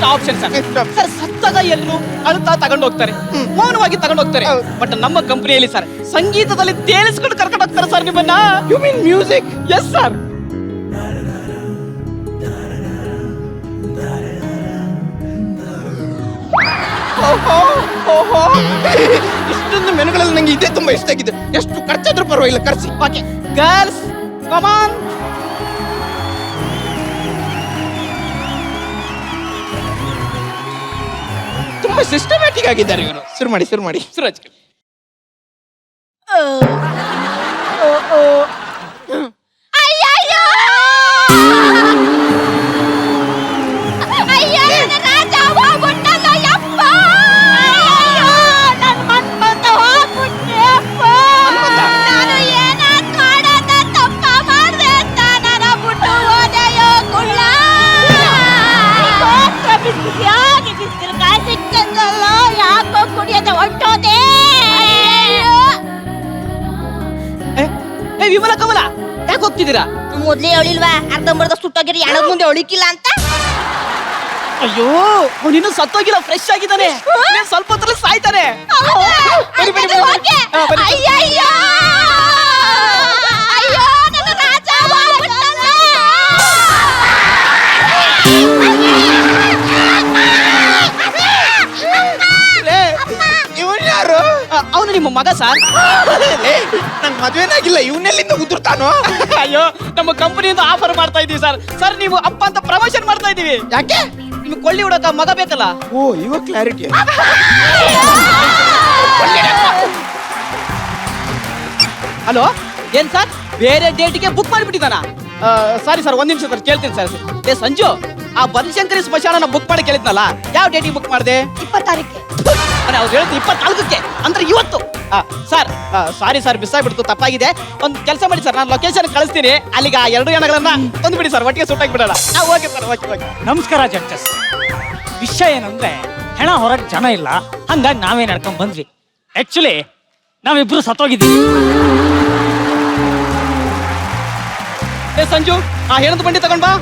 Best option sir. Sir ಸತ್ತಾಗ ಎಲ್ಲೂ ಅಳುತ್ತಾ ತಗೊಂಡು ಹೋಗ್ತಾರೆ, ಮೌನವಾಗಿ ತಗೊಂಡು ಹೋಗ್ತಾರೆ. ಬಟ್ ನಮ್ಮ ಕಂಪನಿಯಲ್ಲಿ ಸರ್ ಸಂಗೀತದಲ್ಲಿ ತೇಲಿಸ್ಕೊಂಡು ಕರ್ಕೊಂಡು ಹೋಗ್ತಾರೆ ಸರ್ ನಿಮ್ಮನ್ನ. You mean music? Yes sir. ಇಷ್ಟೊಂದು ಮೆನುಗಳಲ್ಲಿ ನಂಗೆ ಇದೇ ತುಂಬಾ ಇಷ್ಟ ಆಗಿದೆ. ಎಷ್ಟು ಖರ್ಚಾದ್ರೂ ಪರವಾಗಿಲ್ಲ, ಕರ್ಸಿ. Okay girls come on. ತುಂಬಾ ಸಿಸ್ಟಮ್ಯಾಟಿಕ್ ಆಗಿದ್ದಾರೆ ಇವರು. ಶುರು ಮಾಡಿ ಸುರಜ್. ವಿಮಲ ಕಮಲ ಯಾಕೆ ಹೋಗ್ತಿದ್ದೀರಾ? ಮೊದ್ಲೇ ಹೇಳಿಲ್ವಾ ಅರ್ಧಂಬರ್ಧ ಸುಟ್ಟಾಗಿರಿ ಎಣದ ಮುಂದೆ ಹೊಳಿಕಿಲ್ಲ ಅಂತ. ಅಯ್ಯೋ ಅವನಿನ್ನು ಸತ್ತೋಗಿಲ್ಲ, ಫ್ರೆಶ್ ಆಗಿದ್ದಾನೆ. ಸ್ವಲ್ಪ ಹೊತ್ತಲ್ಲಿ ಸಾಯ್ತಾನೆ. ಬನ್ನಿ, ಬನ್ನಿ, ಬನ್ನಿ. ಹಾ, ಬನ್ನಿ. ಅಯ್ಯಯ್ಯೋ ಅಯ್ಯೋ ನನ್ನ ರಾಜ ಹೋಗ್ಬಿಟ್ಟಲ್ಲ. ಇವನ್ ಯಾರು? ಅವನು ನಿಮ್ಮ ಮಗ ಸರ್. ನಂಗೆ ಮದ್ವೆನಾಗಿಲ್ಲ, ಇವನೆಲ್ಲಿಂದ ಉದುರ್ತಾನೋ? ಅಯ್ಯೋ ನಮ್ಮ ಕಂಪನಿಯಿಂದ ಆಫರ್ ಮಾಡ್ತಾ ಇದೀವಿ ಸರ್. ಸರ್ ನೀವು ಅಪ್ಪ ಅಂತ ಪ್ರಮೋಷನ್ ಮಾಡ್ತಾ ಇದೀವಿ. ಯಾಕೆ? ನಿಮ್ಗೆ ಕೊಳ್ಳಿ ಹುಡಕ ಮಗ ಬೇಕಲ್ಲ. ಓ ಇವಾಗ ಕ್ಲಾರಿಟಿ. ಹಲೋ ಏನ್ ಸರ್ ಬೇರೆ ಡೇಟಿಗೆ ಬುಕ್ ಮಾಡಿಬಿಟ್ಟಿದ್ದಾನ? ಸಾರಿ ಸರ್, ಒಂದ್ ನಿಮಿಷ ಸರ್ ಕೇಳ್ತೀನಿ ಸರ್. ಏ ಸಂಜು, ಆ ಬನಶಂಕರಿ ಸ್ಮಶಾನ ಬುಕ್ ಮಾಡಿ ಕೇಳಿದ್ನಲ್ಲ, ಯಾವ ಡೇಟಿಗೆ ಬುಕ್ ಮಾಡಿದೆ? 20 ತಾರೀಖಿಗೆ. ಅವ್ರು ಹೇಳಿದ್ದು 24ಕ್ಕೆ, ಅಂದ್ರೆ ಇವತ್ತು. ಸರ್ ಸಾರಿ ಸರ್, ಮಿಸ್ ಆಗ್ಬಿಡ್ತು, ತಪ್ಪಾಗಿದೆ. ಒಂದು ಕೆಲಸ ಮಾಡಿ ಸರ್, ನಾನು ಲೊಕೇಶನ್ ಕಳಿಸ್ತೀನಿ, ಅಲ್ಲಿಗೆ ಆ 2 ಹೆಣಗಳನ್ನ ತಂದ್ಬಿಡಿ ಸರ್, ಒಟ್ಟಿಗೆ ಸುಟ್ಟಾಗಿ ಬಿಡೋಣ. Okay sir, okay. ನಮಸ್ಕಾರ ಜಡ್ಜಸ್. ವಿಷಯ ಏನಂದ್ರೆ ಹೆಣ ಹೊರಗೆ ಜನ ಇಲ್ಲ, ಹಂಗಾಗಿ ನಾವೇ ನಡ್ಕೊಂಡ್ ಬಂದ್ವಿ. ಆಕ್ಚುಲಿ ನಾವಿಬ್ರು ಸತ್ತೋಗಿದ್ದೀವಿ. ಏ ಸಂಜು, ಆ ಹೆಣದ ಬಂಡಿ ತಗೊಂಡ್ ಬಾ.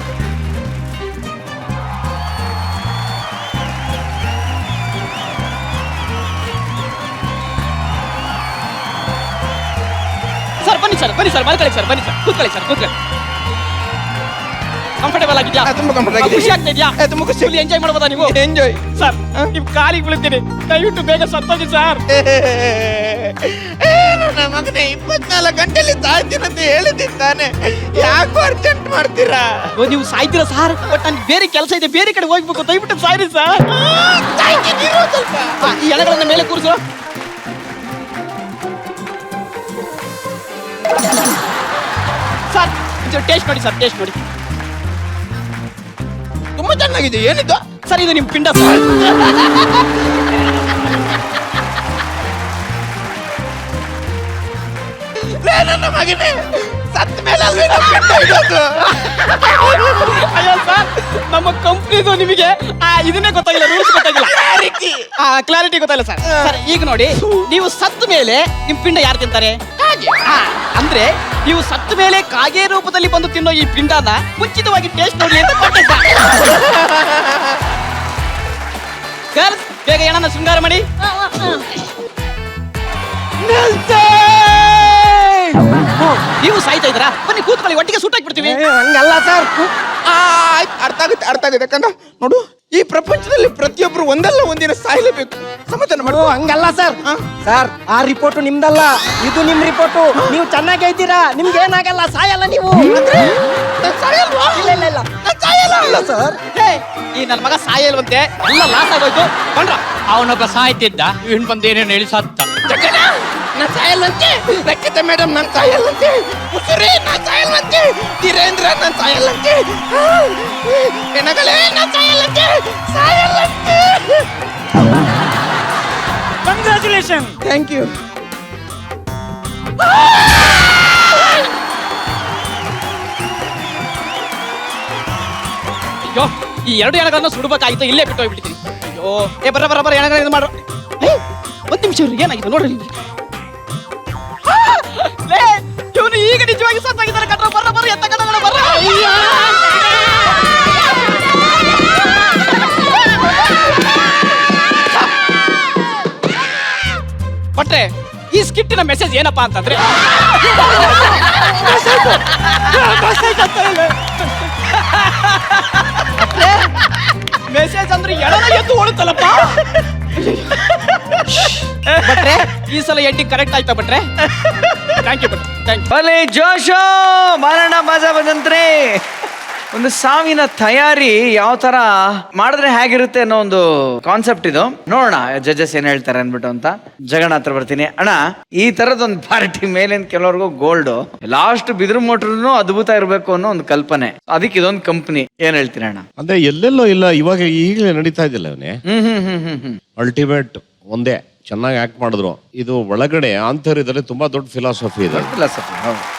ಸರ್ ಬನ್ನಿ ಸರ್, ಮಲ್ಕೊಳ್ಳಿ ಸರ್, ಬನ್ನಿ ಸರ್, ಕೂತ್ಕೊಳ್ಳಿ ಸರ್, ಕೂತ್ಕೊಳ್ಳಿ. ಕಂಫರ್ಟೇಬಲ್ ಆಗಿದ್ಯಾ? ತುಂಬಾ ಕಂಫರ್ಟ್ ಆಗಿದೆ. ಖುಷಿ ಆಗ್ತಾ ಇದೆಯಾ? ತುಂಬಾ ಖುಷಿ. ಎಂಜಾಯ್ ಮಾಡ್ಬೋದಾ ನೀವು? ಎಂಜಾಯ್. ಸರ್ ನಿಮ್ ಕಾಲಿಗೆ ಬೀಳ್ತೀನಿ, ದಯವಿಟ್ಟು ಬೇಗ ಸತ್ತೋಗಿ ಸರ್. ನನ್ನ ಮಗನೇ 24 ಗಂಟೆಲಿ ಸಾಯ್ತೀನಂತ ಹೇಳಿದ್ದಾನೆ, ಯಾಕೋ ಅರ್ಜೆಂಟ್ ಮಾಡ್ತೀರಾ? ನೀವು ಸಾಯ್ತೀರಾ ಸರ್? ಬಟ್ ನನ್ಗೆ ಬೇರೆ ಕೆಲಸ ಇದೆ, ಬೇರೆ ಕಡೆ ಹೋಗ್ಬೇಕು, ದಯವಿಟ್ಟು ಸಾಯ್ರಿ ಸರ್. ಈ ಎಲೆಗಳನ್ನ ಮೇಲೆ ಕೂರಿಸು. ಸರ್ ಟೇಸ್ಟ್ ನೋಡಿ ಸರ್, ಟೇಸ್ಟ್ ನೋಡಿ. ತುಂಬಾ ಚೆನ್ನಾಗಿದೆ. ಏನಿದು ಸರ್? ಇದು ನಿಮ್ ಪಿಂಡ ಸರ್. ನನ್ನ ಮಗನೇ, ಸತ್ತ ಮೇಲೆ ಅಲ್ವೇ ನಮ್ಮ ಪಿಂಡ ಇರೋದು? ಅಯ್ಯೋ ಸರ್, ನಮ್ಮ ಕಂಪ್ನಿದು ನಿಮಗೆ ಇದನ್ನೇ ಗೊತ್ತಾಗಿಲ್ಲ, ರೂಲ್ಸ್ ಗೊತ್ತಾಗಿಲ್ಲ, ಕ್ಲಾರಿಟಿ ಗೊತ್ತಾಗಿಲ್ಲ ಸರ್. ಸರ್ ಈಗ ನೋಡಿ, ನೀವು ಸತ್ತ ಮೇಲೆ ನಿಮ್ ಪಿಂಡ ಯಾರು ತಿಂತಾರೆ? ಅಂದ್ರೆ ನೀವು ಸತ್ತ ಮೇಲೆ ಕಾಗೆ ರೂಪದಲ್ಲಿ ಬಂದು ತಿನ್ನೋ ಈ ಪಿಂಡನ ಮುಂಚಿತವಾಗಿ ಟೇಸ್ಟ್ ನೋಡ್ಲಿ ಅಂತ ಕೊಟ್ಟೆ ಸರ್. ಗರ್ಲ್ಸ್ ಬೇಗ ಏನನ್ನ ಶೃಂಗಾರ ಮಾಡಿ. ನೀವು ಸಾಯ್ತಾ ಇದ್ದೀರಾ? ಬನ್ನಿ ಕೂತ್ಕೊಳ್ಳಿ, ಒಟ್ಟಿಗೆ ಸುಟ್ಟಾಕಿ ಬಿಡ್ತೀವಿ. ಹಂಗಲ್ಲ ಸರ್. ಅರ್ಥ ಆಗುತ್ತೆ ಕಣ್ಣ. ನೋಡು, ಈ ಪ್ರಪಂಚದಲ್ಲಿ ಪ್ರತಿಯೊಬ್ರು ಒಂದಲ್ಲ ಒಂದಿನ ಸಾಯ್ಲೇಬೇಕು. ಸಮಾಧಾನ ಮಾಡು. ಹಂಗಲ್ಲ ಸರ್. ಸರ್ ಆ ರಿಪೋರ್ಟ್ ನಿಮ್ದಲ್ಲ, ಇದು ನಿಮ್ ರಿಪೋರ್ಟು. ನೀವು ಚೆನ್ನಾಗಿ ಐತೀರಾ, ನಿಮ್ಗೆ ಏನಾಗಲ್ಲ, ಸಾಯಲ್ಲ ನೀವು. ಸಾಯಲ್ವಾ? ಇಲ್ಲ ಇಲ್ಲ ಇಲ್ಲ, ನಾನ್ ಸಾಯಲ್ಲ. ಇಲ್ಲ ಸರ್. ಈ ನನ್ನ ಮಗ ಸಾಯಲ್ವಂತೆ, ಎಲ್ಲ ಲಾಸ್ ಆಗೋಯ್ತು. ಬಂದ್ರ ಅವನೊಬ್ಬ ಸಾಯ್ತಿದ್ದ, ಇವನ್ ಬಂದು ಏನೇನು ಹೇಳಿ ಸತ್ತ. ನಾನ್ ಸಾಯಲ್ಲಂತೆ. ರಕ್ಷಿತಾ ಮೇಡಮ್ ನಾನ್ ಸಾಯಲ್ಲಂತೆ. ಮುಸುರಿ ನಾನ್ ಸಾಯಲ್ಲಂತೆ. ಧೀರೇಂದ್ರ ನಾನ್ ಸಾಯಲ್ಲಂತೆ. ಹೆಣಗಳೇ ನಾನ್ ಸಾಯಲ್ಲಂತೆ. ಕಂಗ್ರ್ಯಾಚುಲೇಷನ್. Thank you. ಅಯ್ಯೋ, ಈ 2 ಎಣಗಳನ್ನ ಸುಡ್ಬೇಕಾಗಿತ್ತು, ಇಲ್ಲೇ ಬಿಟ್ಟು ಹೋಗ್ಬಿಡ್ತೀನಿ. ಅಯ್ಯೋ, ಬರ ಎಣಗಳ ಇದು ಮಾಡ್ರು. ಒಂದ್ ನಿಮಿಷ, ಏನಾಗಿದೆ ನೋಡ್ರಿ. ಇವನು ಈಗ ನಿಜವಾಗಿ ಸತ್ತಾಗಿದ್ದಾರೆ ಕಟ್ರ. ಬರ್ರ ಎತ್ತ ಕಣ ಬರ್ರ. ಈ ಸ್ಕಿಟ್ಟಿನ ಮೆಸೇಜ್ ಏನಪ್ಪಾ ಅಂತಂದ್ರೆ ಮೆಸೇಜ್ ಅಂದ್ರೆ ಎಡದ ಎದ್ದು ಓಡುತ್ತಲ್ಲಪ್ಪ. ಬಟ್ರೆ ಈ ಸಲ ಎಂಡಿಂಗ್ ಕರೆಕ್ಟ್ ಆಯ್ತಾ ಬಟ್ರೆ? ಥ್ಯಾಂಕ್ ಯು ಬಟ್ರೆ, ಥ್ಯಾಂಕ್ ಯು. ಭಲೆ ಜೋಶೋ ಮಾರಣ ಮಜಾ ಬಂದಂತ್ರಿ. ಒಂದು ಸಾವಿನ ತಯಾರಿ ಯಾವ ತರ ಮಾಡಿದ್ರೆ ಹೇಗಿರುತ್ತೆ ಅನ್ನೋ ಒಂದು ಕಾನ್ಸೆಪ್ಟ್ ಇದು. ನೋಡೋಣ ಜಡ್ಜಸ್ ಏನ್ ಹೇಳ್ತಾರೆ ಅನ್ಬಿಟ್ಟು ಅಂತ. ಜಗಣ ಹತ್ರ ಬರ್ತೀನಿ. ಅಣ್ಣ, ಈ ತರದೊಂದು ಪಾರ್ಟಿ ಮೇಲಿಂದ ಕೆಲವ್ರಿಗೂ ಗೋಲ್ಡ್, ಲಾಸ್ಟ್ ಬಿದಿರು ಮೋಟ್ರೂ ಅದ್ಭುತ ಇರಬೇಕು ಅನ್ನೋ ಒಂದು ಕಲ್ಪನೆ. ಅದಕ್ಕೆ ಇದೊಂದು ಕಂಪನಿ. ಏನ್ ಹೇಳ್ತೀನಿ ಅಣ್ಣ? ಅಂದ್ರೆ ಎಲ್ಲೆಲ್ಲೋ ಇಲ್ಲ, ಇವಾಗ ಈಗಲೇ ನಡೀತಾ ಇದ್ದಿಲ್ಲ ಅವನೇ. ಅಲ್ಟಿಮೇಟ್ ಒಂದೇ, ಚೆನ್ನಾಗಿ ಆಕ್ಟ್ ಮಾಡಿದ್ರು. ಇದು ಒಳಗಡೆ ಆಂತರ್ಯದಲ್ಲಿ ತುಂಬಾ ದೊಡ್ಡ ಫಿಲಾಸಫಿ ಇದೆ,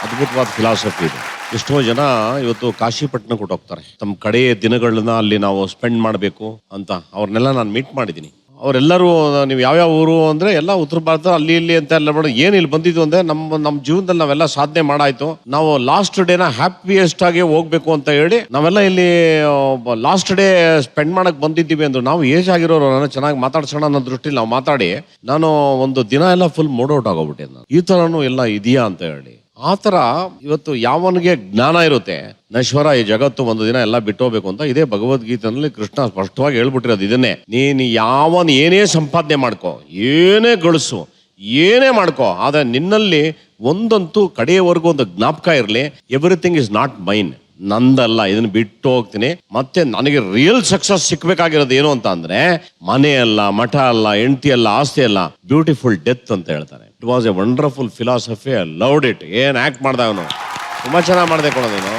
ಅದ್ಭುತವಾದ ಫಿಲಾಸಫಿ ಇದೆ. ಎಷ್ಟೋ ಜನ ಇವತ್ತು ಕಾಶಿಪಟ್ಟಣ ಕೊಟ್ಟೋಗ್ತಾರೆ, ತಮ್ಮ ಕಡೆಯ ದಿನಗಳನ್ನ ಅಲ್ಲಿ ನಾವು ಸ್ಪೆಂಡ್ ಮಾಡಬೇಕು ಅಂತ. ಅವ್ರನ್ನೆಲ್ಲ ನಾನು ಮೀಟ್ ಮಾಡಿದ್ದೀನಿ. ಅವರೆಲ್ಲರೂ ನೀವು ಯಾವ್ಯಾವ ಊರು ಅಂದ್ರೆ ಎಲ್ಲ ಉತ್ತರ ಭಾರತ ಅಲ್ಲಿ ಇಲ್ಲಿ ಅಂತ ಎಲ್ಲ ಮಾಡಿ ಏನು ಇಲ್ಲಿ ಬಂದಿದ್ದು ಅಂದ್ರೆ ನಮ್ಮ ಜೀವನದಲ್ಲಿ ನಾವೆಲ್ಲ ಸಾಧನೆ ಮಾಡಾಯ್ತು, ನಾವು ಲಾಸ್ಟ್ ಡೇನ ಹ್ಯಾಪಿಯೆಸ್ಟ್ ಆಗಿ ಹೋಗ್ಬೇಕು ಅಂತ ಹೇಳಿ ನಾವೆಲ್ಲ ಇಲ್ಲಿ ಲಾಸ್ಟ್ ಡೇ ಸ್ಪೆಂಡ್ ಮಾಡಕ್ ಬಂದಿದ್ದೀವಿ ಅಂದ್ರು. ನಾವು ಏಜ್ ಆಗಿರೋರು ನಾನು ಚೆನ್ನಾಗಿ ಮಾತಾಡ್ಸೋಣ ಅನ್ನೋ ದೃಷ್ಟಿಲಿ ನಾವು ಮಾತಾಡಿ ನಾನು ಒಂದು ದಿನ ಎಲ್ಲ ಫುಲ್ ಮೂಡ್ ಔಟ್ ಆಗೋಗ್ಬಿಟ್ಟೆ. ನಾನು ಈ ತರನು ಎಲ್ಲ ಇದೆಯಾ ಅಂತ ಹೇಳಿ. ಆ ಥರ ಇವತ್ತು ಯಾವನಿಗೆ ಜ್ಞಾನ ಇರುತ್ತೆ, ನಶ್ವರ ಈ ಜಗತ್ತು ಒಂದು ದಿನ ಎಲ್ಲ ಬಿಟ್ಟೋಗ್ಬೇಕು ಅಂತ. ಇದೇ ಭಗವದ್ಗೀತೆಯಲ್ಲಿ ಕೃಷ್ಣ ಸ್ಪಷ್ಟವಾಗಿ ಹೇಳ್ಬಿಟ್ಟಿರೋದು ಇದನ್ನೇ. ನೀನು ಯಾವನ್ ಏನೇ ಸಂಪಾದನೆ ಮಾಡ್ಕೋ, ಏನೇ ಗಳಿಸು, ಏನೇ ಮಾಡ್ಕೋ, ಆದ್ರೆ ನಿನ್ನಲ್ಲಿ ಒಂದಂತೂ ಕಡೆಯವರೆಗೂ ಒಂದು ಜ್ಞಾಪಕ ಇರಲಿ, ಎವ್ರಿಥಿಂಗ್ ಇಸ್ ನಾಟ್ ಮೈನ್, ನಂದಲ್ಲ, ಇದನ್ನ ಬಿಟ್ಟು ಹೋಗ್ತೀನಿ. ಮತ್ತೆ ನನಗೆ ರಿಯಲ್ ಸಕ್ಸಸ್ ಸಿಕ್ಬೇಕಾಗಿರೋದು ಏನು ಅಂತ ಅಂದ್ರೆ ಮನೆ ಅಲ್ಲ, ಮಠ ಅಲ್ಲ, ಹೆಂಡತಿ ಅಲ್ಲ, ಆಸ್ತಿ ಅಲ್ಲ, ಬ್ಯೂಟಿಫುಲ್ ಡೆತ್ ಅಂತ ಹೇಳ್ತಾರೆ. It was A wonderful philosophy. I loved it. ಏನ್ ಆಕ್ಟ್ ಮಾಡ್ದ ಅವನು, ತುಂಬಾ ಚೆನ್ನಾಗಿ ಮಾಡಿದೆ ಕೊಡೋ ನೀನು.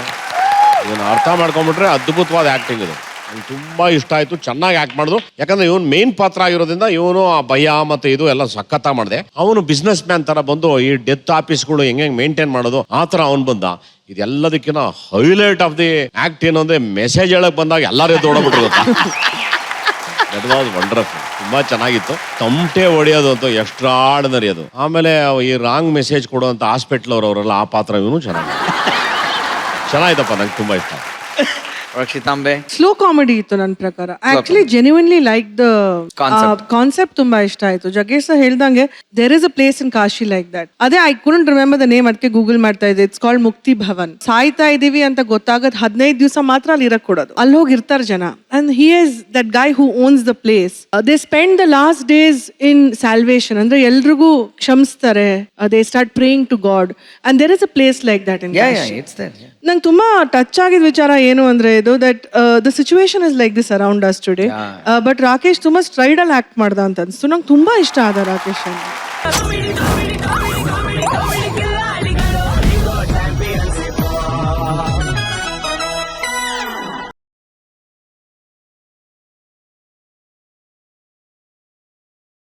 ಇದನ್ನ ಅರ್ಥ ಮಾಡ್ಕೊಂಡ್ಬಿಟ್ರೆ ಅದ್ಭುತವಾದ ಆಕ್ಟಿಂಗ್ ಇದು. ನಂಗೆ ತುಂಬಾ ಇಷ್ಟ ಆಯ್ತು, ಚೆನ್ನಾಗಿ ಆಕ್ಟ್ ಮಾಡಿದ್ರು. ಯಾಕಂದ್ರೆ ಇವನು ಮೇನ್ ಪಾತ್ರ ಆಗಿರೋದ್ರಿಂದ ಇವನು ಆ ಭಯ ಮತ್ತೆ ಇದು ಎಲ್ಲ ಸಖತ್ತ ಮಾಡಿದೆ. ಅವನು ಬಿಸ್ನೆಸ್ ಮ್ಯಾನ್ ತರ ಬಂದು ಈ ಡೆತ್ ಆಫೀಸ್ಗಳು ಹೆಂಗೆ ಮೇಂಟೈನ್ ಮಾಡೋದು ಆ ತರ ಅವ್ನು ಬಂದ. ಇದೆಲ್ಲದಕ್ಕಿಂತ ಹೈಲೈಟ್ ಆಫ್ ದಿ ಆಕ್ಟ್ ಏನು ಅಂದ್ರೆ ಮೆಸೇಜ್ ಹೇಳಕ್ ಬಂದಾಗ ಎಲ್ಲರೂ ಎದ್ದೋಡ್ಬಿಟ್ರು ಗೊತ್ತಾ. That was wonderful. ತುಂಬಾ ಚೆನ್ನಾಗಿತ್ತು. ತಮಟೆ ಹೊಡೆಯೋದು ಅಂತ ಎಕ್ಸ್ಟ್ರಾ ಆರ್ಡಿನರಿ ಅದು. ಆಮೇಲೆ ಈ ರಾಂಗ್ ಮೆಸೇಜ್ ಕೊಡುವಂತ ಹಾಸ್ಪಿಟ್ಲ್ ಅವರೆಲ್ಲ ಆ ಪಾತ್ರ ಇವನು ಚೆನ್ನಾಗಿತ್ತಪ್ಪ. ನಂಗೆ ತುಂಬಾ ಇಷ್ಟ. ರಕ್ಷಿತಾಂಬೆ, ಸ್ಲೋ ಕಾಮಿಡಿ ಇತ್ತು ನನ್ನ ಪ್ರಕಾರ. Actually genuinely like the concept ತುಂಬಾ ಇಷ್ಟ ಆಯ್ತು. ಜಗ್ಗೇಶ್ ಸರ್ ಹೇಳ್ದಂಗೆ there is a place in Kashi like that. ಅದೇ I couldn't remember the name, ಅದಕ್ಕೆ ಗೂಗಲ್ ಮಾಡ್ತಾ ಇದ್ದೆ. ಇಟ್ಸ್ ಕಾಲ್ಡ್ ಮುಕ್ತಿ ಭವನ್. ಸಾಯ್ತಾ ಇದೀವಿ ಅಂತ ಗೊತ್ತಾಗದ್ 15 ದಿವಸ ಮಾತ್ರ ಅಲ್ಲಿ ಇರಕ್ ಕೊಡೋದು. ಅಲ್ಲಿ ಹೋಗಿ ಇರ್ತಾರೆ ಜನ. And he is that guy who owns the place. They spend the last days in salvation. ಅಂದ್ರೆ ಎಲ್ರಿಗೂ ಕ್ಷಮಿಸ್ತಾರೆ. They start praying to God. And there is a place like that in Kashi. ನಂಗೆ ತುಂಬಾ ಟಚ್ ಆಗಿದ ವಿಚಾರ ಏನು ಅಂದ್ರೆ ಇದು that the situation is like this around us today. But Rakesh ತುಂಬಾ ಸ್ಟ್ರೈಡಲ್ ಆಕ್ಟ್ ಮಾಡ್ದ ಅಂತ ಅನ್ಸ್ತು. ನಂಗೆ ತುಂಬಾ ಇಷ್ಟ ಆದ ರಾಕೇಶ್.